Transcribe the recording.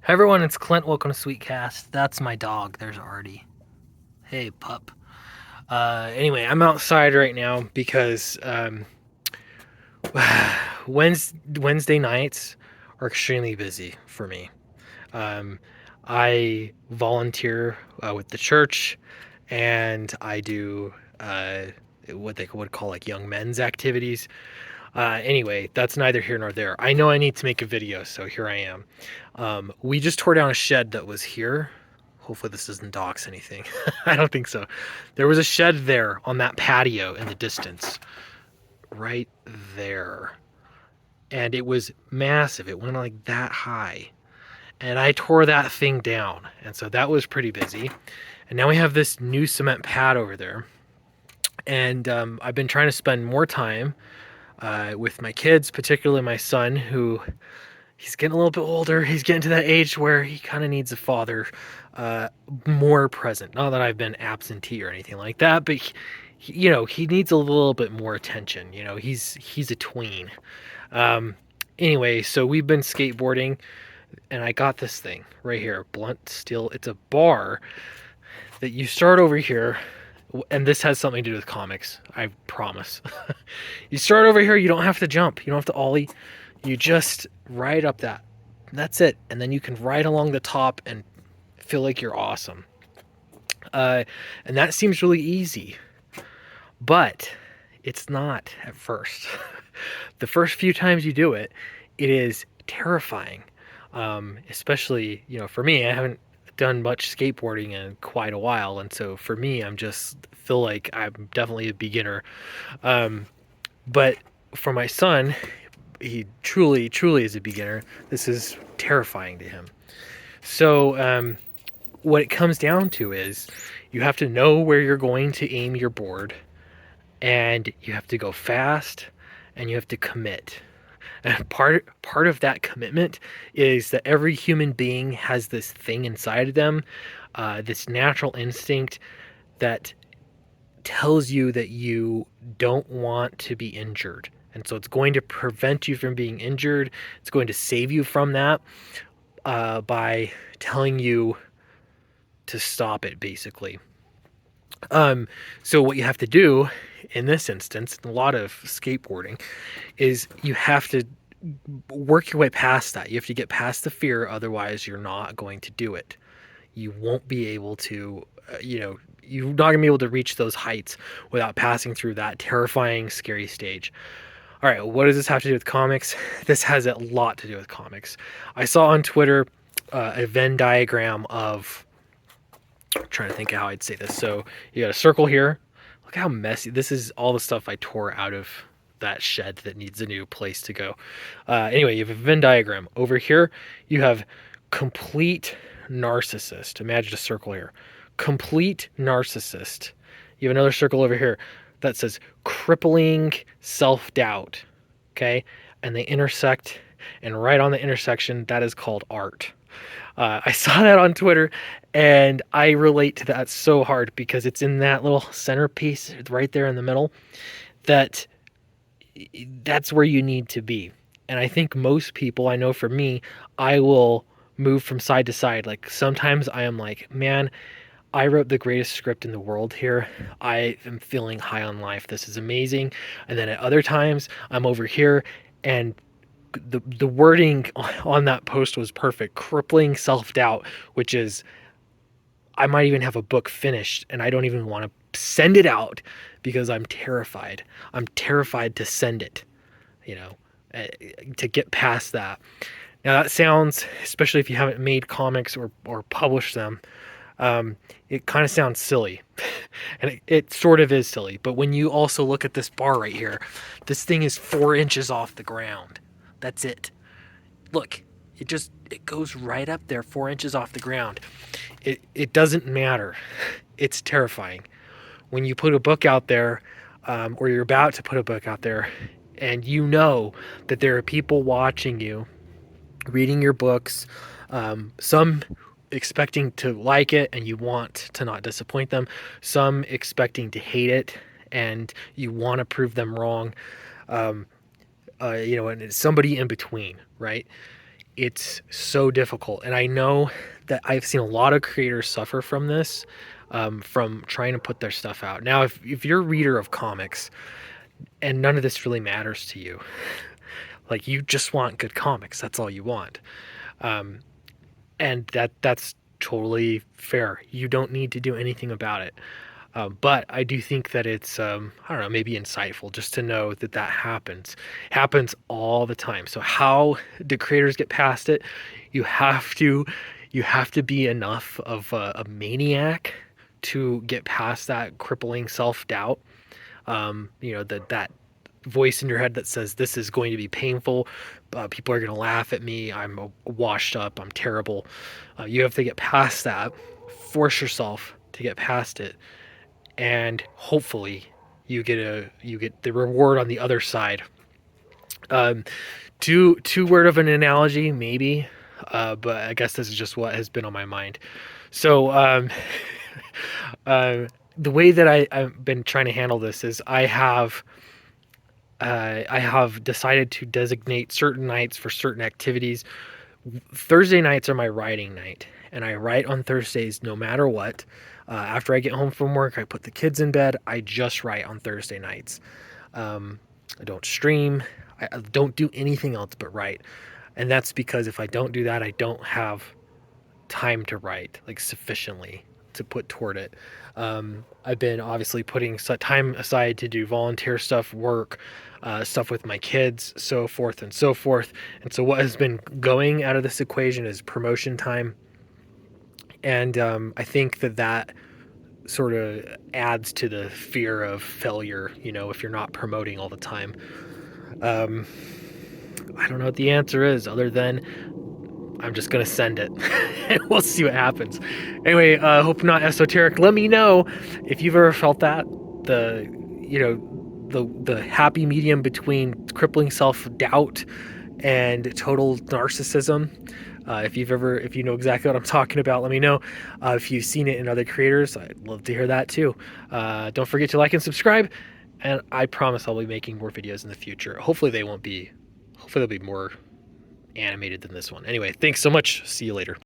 Hey everyone, it's Clint. Welcome to Sweetcast. That's my dog. There's Artie. Hey, pup. Anyway, I'm outside right now because Wednesday nights are extremely busy for me. Um, I volunteer with the church, and I do what they would call like young men's activities. Anyway, that's neither here nor there. I know I need to make a video, so here I am. We just tore down a shed that was here. Hopefully this doesn't dox anything. I don't think so. There was a shed there on that patio in the distance. Right there. And it was massive. It went like that high. And I tore that thing down. And so that was pretty busy. And now we have this new cement pad over there. And I've been trying to spend more time with my kids, particularly my son, who he's getting a little bit older. He's getting to that age where he kind of needs a father more present. Not that I've been absentee or anything like that, but he needs a little bit more attention. He's a tween. Anyway, so we've been skateboarding, and I got this thing right here, blunt steel. It's a bar that you start over here, and this has something to do with comics, I promise. You start over here, you don't have to jump, you don't have to ollie, you just ride up that. That's it. And then you can ride along the top and feel like you're awesome. And that seems really easy, but it's not at first. The first few times you do it, it is terrifying. Especially, for me, I haven't done much skateboarding in quite a while, and so for me, I'm just feel like I'm definitely a beginner. But for my son, he truly is a beginner. This is terrifying to him. So what it comes down to is you have to know where you're going to aim your board, and you have to go fast, and you have to commit. And part of that commitment is that every human being has this thing inside of them, this natural instinct that tells you that you don't want to be injured. And so it's going to prevent you from being injured. It's going to save you from that by telling you to stop it, basically. So what you have to do in this instance, in a lot of skateboarding, is you have to work your way past that. You have to get past the fear, otherwise you're not going to do it. You won't be able to, you're not going to be able to reach those heights without passing through that terrifying, scary stage. All right, what does this have to do with comics? This has a lot to do with comics. I saw on Twitter a Venn diagram of, I'm trying to think of how I'd say this. So you got a circle here. Look how messy. This is all the stuff I tore out of that shed that needs a new place to go. Anyway, you have a Venn diagram. Over here, you have complete narcissist. Imagine a circle here. Complete narcissist. You have another circle over here that says crippling self-doubt. Okay? And they intersect, and right on the intersection, that is called art. I saw that on Twitter, and I relate to that so hard because it's in that little centerpiece right there in the middle. That's where you need to be. And I think most people, I know for me, I will move from side to side. Like sometimes I am like, man, I wrote the greatest script in the world here. I am feeling high on life. This is amazing. And then at other times I'm over here, and the wording on that post was perfect. Crippling self-doubt, which is, I might even have a book finished and I don't even want to send it out because I'm terrified. I'm terrified to send it, to get past that. Now that sounds, especially if you haven't made comics or published them, it kind of sounds silly. And it sort of is silly. But when you also look at this bar right here, this thing is 4 inches off the ground. That's it. Look, it goes right up there, 4 inches off the ground. It doesn't matter. It's terrifying. When you put a book out there, or you're about to put a book out there, and you know that there are people watching you, reading your books, some expecting to like it and you want to not disappoint them, some expecting to hate it and you want to prove them wrong, and it's somebody in between, right? it's so difficult. And I know that I've seen a lot of creators suffer from this, from trying to put their stuff out. Now, if you're a reader of comics and none of this really matters to you, like you just want good comics, that's all you want. Um, and that's totally fair. You don't need to do anything about it. But I do think that it's I don't know, maybe insightful just to know that that happens all the time. So how do creators get past it? You have to you have to be enough of a maniac to get past that crippling self-doubt. That voice in your head that says this is going to be painful. People are going to laugh at me. I'm washed up. I'm terrible. You have to get past that. Force yourself to get past it, and hopefully you get the reward on the other side. Um, too word of an analogy, maybe, but I guess this is just what has been on my mind. So uh, the way that I've been trying to handle this is I have decided to designate certain nights for certain activities. Thursday nights are my writing night, and I write on Thursdays no matter what. After I get home from work, I put the kids in bed. I just write on Thursday nights. I don't stream. I don't do anything else but write. And that's because if I don't do that, I don't have time to write like sufficiently to put toward it. I've been obviously putting time aside to do volunteer stuff, work, stuff with my kids, so forth and so forth. And so what has been going out of this equation is promotion time. And I think that sort of adds to the fear of failure, if you're not promoting all the time. Um, I don't know what the answer is other than I'm just going to send it and we'll see what happens. Anyway, hope not esoteric. Let me know if you've ever felt that, the, the happy medium between crippling self-doubt and total narcissism. If you know exactly what I'm talking about, let me know. If you've seen it in other creators, I'd love to hear that too. Don't forget to like and subscribe, and I promise I'll be making more videos in the future. Hopefully they'll be more animated than this one. Anyway, thanks so much. See you later.